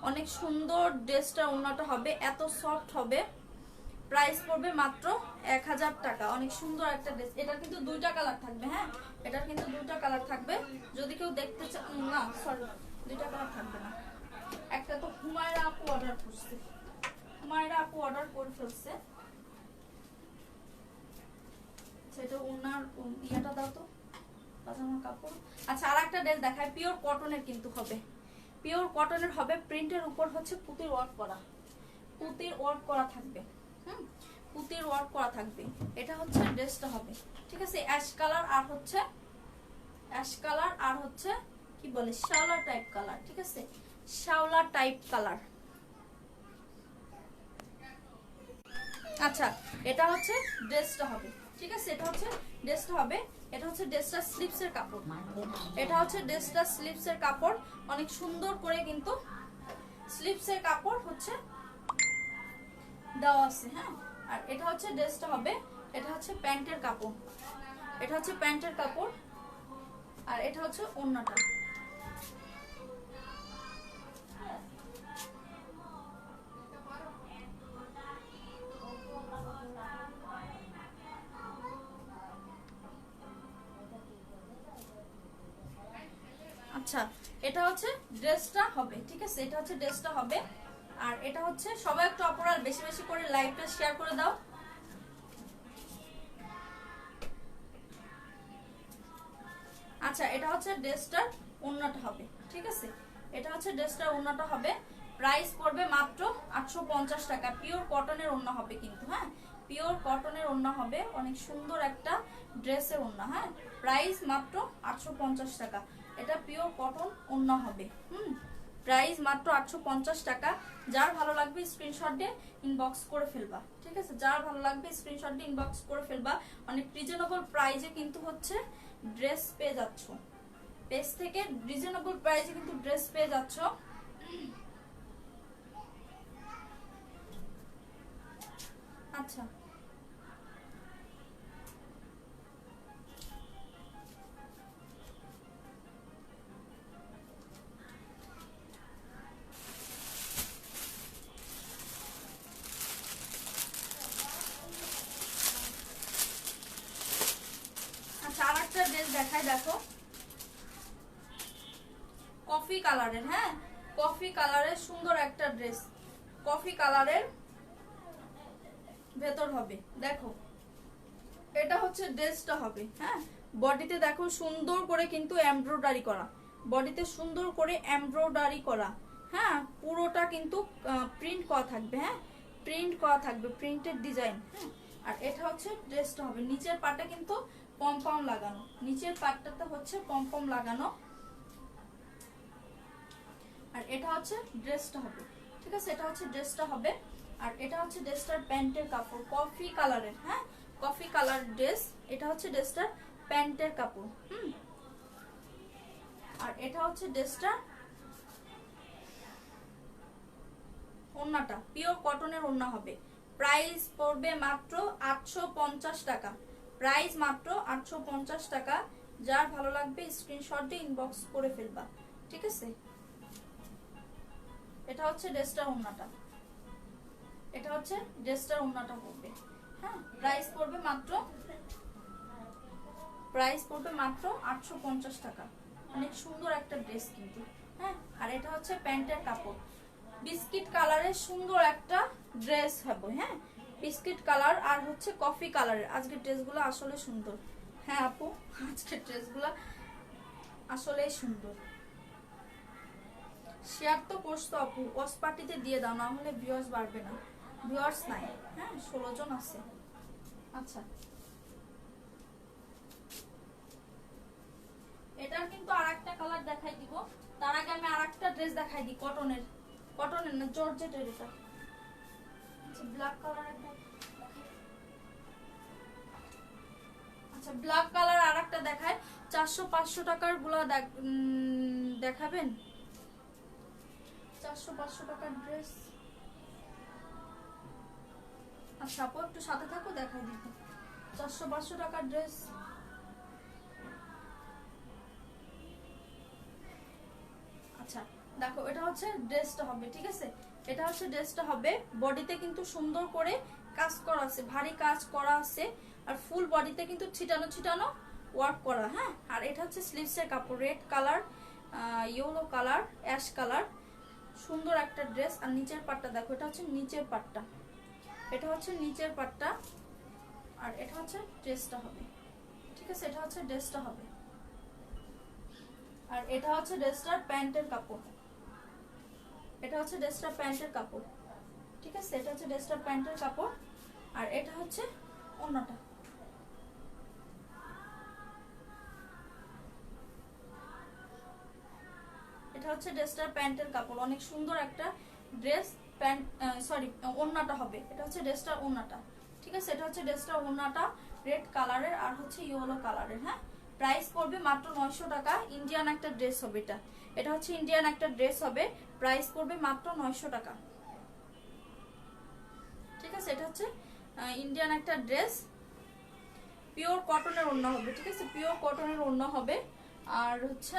[SPEAKER 2] অনেক সুন্দর ড্রেসটার ওড়নাটা হবে, এত সফট হবে। প্রাইস পড়বে মাত্র 1000 টাকা। অনেক সুন্দর একটা ড্রেস। এটার কিন্তু দুইটা কালার থাকবে, হ্যাঁ এটার কিন্তু দুইটা কালার থাকবে। যদি কেউ দেখতে চান, না সরি দুইটা কালার থাকবে না, একটা তো হুমায়রা আপু অর্ডার করছে, হুমায়রা আপু অর্ডার করে ফেলছে। সেটা ওনার ইয়াটা দাও তো, পাজামার কাপড়। আচ্ছা আর একটা ড্রেস দেখায়, পিওর কটনের কিন্তু হবে, পিওর কটনের হবে, প্রিন্টের উপর হচ্ছে পুঁতির ওয়ার্ক করা, পুঁতির ওয়ার্ক করা থাকবে, পুঁতির ওয়ার্ক করা থাকবে। এটা হচ্ছে ড্রেসটা হবে, ঠিক আছে অ্যাশ কালার আর হচ্ছে অ্যাশ কালার আর হচ্ছে কি বলে শ্যাওলা টাইপ কালার, ঠিক আছে শ্যাওলা টাইপ কালার। আচ্ছা এটা হচ্ছে ড্রেসটা হবে, ঠিক আছে এটা হচ্ছে ড্রেসটা হবে। এটা হচ্ছে ড্রেসটা স্লিপসের কাপড়, এটা হচ্ছে ড্রেসটা স্লিপসের কাপড়, অনেক সুন্দর করে কিন্তু স্লিপসের কাপড় হচ্ছে দেওয়া আছে, হ্যাঁ। আর এটা হচ্ছে ড্রেসটা হবে, এটা হচ্ছে প্যান্টের কাপড়, এটা হচ্ছে প্যান্টের কাপড়, আর এটা হচ্ছে ওড়নাটা। আচ্ছা এটা হচ্ছে ড্রেসটা হবে, ঠিক আছে এটা হচ্ছে ড্রেসটা হবে। আর এটা হচ্ছে সবাই একটু আপনারা বেশি বেশি করে লাইভটা শেয়ার করে দাও। আচ্ছা এটা হচ্ছে ড্রেসটার ওড়নাটা হবে, ঠিক আছে এটা হচ্ছে ড্রেসটার ওড়নাটা হবে। প্রাইস পড়বে মাত্র 850 টাকা। পিওর কটনের ওড়না হবে কিন্তু, হ্যাঁ পিওর কটনের ওড়না হবে, অনেক সুন্দর একটা ড্রেসের ওড়না, হ্যাঁ প্রাইস মাত্র 850 টাকা। এটা পিওর কটন ওড়না হবে, প্রাইস মাত্র 850 টাকা। যার ভালো লাগবে স্ক্রিনশট দিয়ে ইনবক্স করে ফেলবা, ঠিক আছে যার ভালো লাগবে স্ক্রিনশট দিয়ে ইনবক্স করে ফেলবা। অনেক রিজনেবল প্রাইসে কিন্তু হচ্ছে ড্রেস পেয়ে যাচ্ছ, পেজ থেকে রিজনেবল প্রাইসে কিন্তু ড্রেস পেয়ে যাচ্ছ। আচ্ছা আচ্ছা আর একটা ড্রেস দেখাই, দেখো কফি কালারের, হ্যাঁ কফি কালারের সুন্দর একটা ড্রেস, কফি কালারের ভেতর হবে, দেখো এটা হচ্ছে ড্রেসটা হবে, হ্যাঁ বডিতে দেখো সুন্দর করে কিন্তু এমব্রয়ডারি করা, বডিতে সুন্দর করে এমব্রয়ডারি করা, হ্যাঁ পুরোটা কিন্তু প্রিন্ট করা থাকবে, হ্যাঁ প্রিন্ট করা থাকবে, প্রিন্টেড ডিজাইন, হ্যাঁ। আর এটা হচ্ছে ড্রেসটা হবে, নিচের পাটটা কিন্তু পমপম লাগানো, নিচের পাটটাতে হচ্ছে পমপম লাগানো। আর এটা হচ্ছে ড্রেসটা হবে, ঠিক আছে এটা হচ্ছে ড্রেসটা হবে। আর এটা হচ্ছে ড্রেসটার প্যান্টের কাপড় কফি কালারের, হ্যাঁ কফি কালার ড্রেস, এটা হচ্ছে ড্রেসটার প্যান্টের কাপড়, আর এটা হচ্ছে ড্রেসটা ওড়নাটা, পিওর কটনের ওড়না হবে। প্রাইস পড়বে মাত্র 850 টাকা, প্রাইস মাত্র 850 টাকা। যার ভালো লাগবে স্ক্রিনশট দিয়ে ইনবক্স করে ফেলবা, ঠিক আছে এটা হচ্ছে ড্রেসটার ওড়নাটা, এটা হচ্ছে ড্রেসটার ওড়নাটা পড়বে, হ্যাঁ প্রাইস পড়বে মাত্র 850 টাকা। অনেক সুন্দর একটা ড্রেস কিন্তু, হ্যাঁ। আর এটা হচ্ছে প্যান্টের কাপড়, বিস্কিট কালারের সুন্দর একটা ড্রেস হবে, হ্যাঁ বিস্কিট কালার আর হচ্ছে কফি কালারের। আজকের ড্রেসগুলো আসলে সুন্দর, হ্যাঁ আপু আজকের ড্রেসগুলো আসলে সুন্দর। শেয়ার তো করছো আপু, ওয়াচ পার্টিতে দিয়ে দাও, না হলে ভিউয়ার্স বাড়বে না, ভিউয়ার্স নাই, হ্যাঁ 16 জন আছে। আচ্ছা এটার কিন্তু আরেকটা কালার দেখাই দিব, তার আগে আমি আরেকটা ড্রেস দেখাই দিই কটনের, কটনের না জর্জেটের, এটা আচ্ছা ব্ল্যাক কালার একটা, আচ্ছা ব্ল্যাক কালার আরেকটা দেখাই। 400-500 টাকার গুলা দেখাবেন, 400-500 টাকার ড্রেস। আচ্ছা আপু একটু সাথে থাকো দেখাই দিব 400-500 টাকার ড্রেস। আচ্ছা দেখো, এটা হচ্ছে ড্রেসটা হবে, ঠিক আছে? এটা হচ্ছে ড্রেসটা হবে। বডিতে কিন্তু সুন্দর করে কাজ করা আছে, ভারী কাজ করা আছে, আর ফুল বডিতে কিন্তু ছিটানো ছিটানো ওয়ার্ক করা। হ্যাঁ, আর এটা হচ্ছে স্লিভসের কাপড়, red colour, yellow colour, ash colour, সুন্দর একটা ড্রেস। আর নিচের পাটটা দেখো, এটা হচ্ছে নিচের পাটটা, এটা হচ্ছে নিচের পাটটা, আর এটা হচ্ছে ড্রেসটা হবে, ঠিক আছে? এটা হচ্ছে ড্রেসটা হবে। আর এটা হচ্ছে ড্রেসটার প্যান্টের কাপড়, এটা হচ্ছে ড্রেসটার প্যান্টের কাপড়, ঠিক আছে? এটা হচ্ছে ড্রেসটার প্যান্টের কাপড়, আর এটা হচ্ছে ওড়নাটা। এটা হচ্ছে ড্রেসটার প্যান্টের কাপড়, অনেক সুন্দর একটা ড্রেস। প্যান্ট সরি, ওড়নাটা হবে। এটা হচ্ছে ড্রেসটার ওড়নাটা, ঠিক আছে? এটা হচ্ছে ড্রেসটার ওড়নাটা, রেড কালারের আর হচ্ছে ইয়েলো কালারের। হ্যাঁ, প্রাইস পড়বে মাত্র 900 টাকা। ইন্ডিয়ান একটা ড্রেস হবে এটা, এটা হচ্ছে ইন্ডিয়ান একটা ড্রেস হবে, প্রাইস পড়বে মাত্র 900 টাকা, ঠিক আছে? এটা হচ্ছে ইন্ডিয়ান একটা ড্রেস, পিওর কটনের ওড়না হবে, ঠিক আছে? পিওর কটনের ওড়না হবে, আর হচ্ছে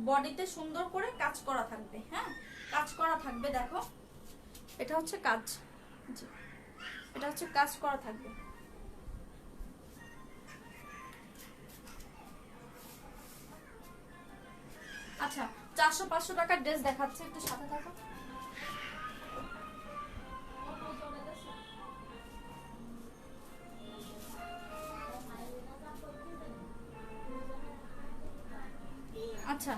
[SPEAKER 2] বডিতে সুন্দর করে কাজ করা থাকবে। হ্যাঁ, কাজ করা থাকবে, দেখো এটা হচ্ছে কাজ, এটা হচ্ছে কাজ করা থাকবে। আচ্ছা, 400-500 টাকার ড্রেস দেখাচ্ছে, একটু সাথে থাকো। আচ্ছা,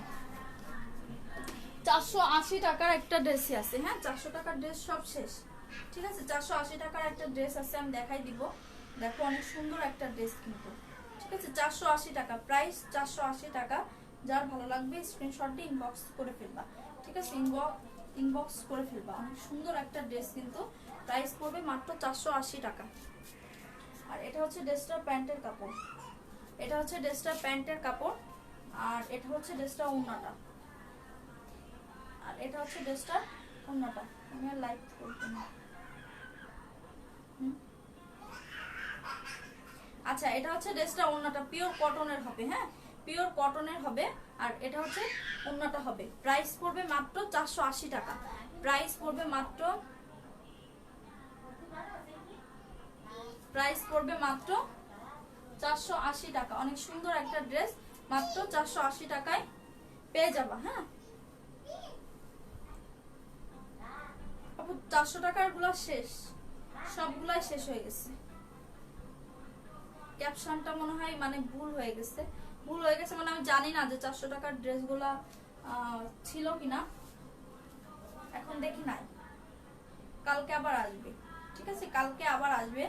[SPEAKER 2] 480 টাকার একটা ড্রেসই আছে। হ্যাঁ, 400 টাকার ড্রেস সব শেষ, ঠিক আছে? 480 টাকার একটা ড্রেস আছে, আমি দেখাই দিব। দেখো, অনেক সুন্দর একটা ড্রেস কিন্তু, ঠিক আছে? 480 টাকা প্রাইস, 480 টাকা। যার ভালো লাগবে স্ক্রিনশট দিয়ে ইনবক্স করে ফেলবা, ঠিক আছে? ইনবক্স করে ফেলবা। অনেক সুন্দর একটা ড্রেস কিন্তু, প্রাইস পড়বে মাত্র 480 টাকা। আর এটা হচ্ছে ড্রেসটার প্যান্টের কাপড়, এটা হচ্ছে ড্রেসটার প্যান্টের কাপড়, আর এটা হচ্ছে ড্রেসটা ওড়নাটা, আর এটা হচ্ছে ড্রেসটার ওড়নাটা। আমি আর লাইক করব না। আচ্ছা, এটা হচ্ছে ড্রেসটা ওড়নাটা, পিওর কটনের হবে। হ্যাঁ, পিওর কটনের হবে, আর এটা হচ্ছে ওড়নাটা হবে। প্রাইস পড়বে মাত্র 480 টাকা, প্রাইস পড়বে মাত্র, প্রাইস পড়বে মাত্র 480 টাকা। অনেক সুন্দর একটা ড্রেস, মাত্র 480 টাকায় পেয়ে যাবা। হ্যাঁ, 400 টাকার গুলা শেষ, সবগুলাই শেষ হয়ে গেছে। ক্যাপশনটা মনে হয় মানে ভুল হয়ে গেছে, ভুল হয়ে গেছে মানে আমি জানি না যে 400 টাকার ড্রেসগুলা ছিল কিনা, এখন দেখি নাই। কালকে আবার আসবে, ঠিক আছে? কালকে আবার আসবে।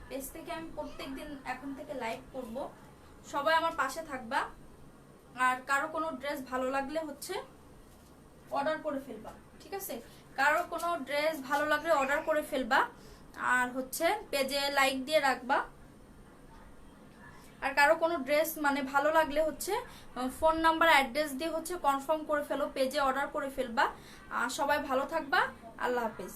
[SPEAKER 2] পেজ থেকে আমি প্রত্যেকদিন এখন থেকে লাইভ করব, সবাই আমার পাশে থাকবা। আর কারো কোনো ড্রেস ভালো লাগলে হচ্ছে অর্ডার করে ফেলবা, ঠিক আছে? কারো কোনো ড্রেস ভালো লাগলে অর্ডার করে ফেলবা, আর হচ্ছে পেজে লাইক দিয়ে রাখবা। আর কারো কোনো ড্রেস মানে ভালো লাগলে হচ্ছে ফোন নাম্বার অ্যাড্রেস দিয়ে হচ্ছে কনফার্ম করে ফেলো, পেজে অর্ডার করে ফেলবা। আর সবাই ভালো থাকবা, আল্লাহ হাফেজ।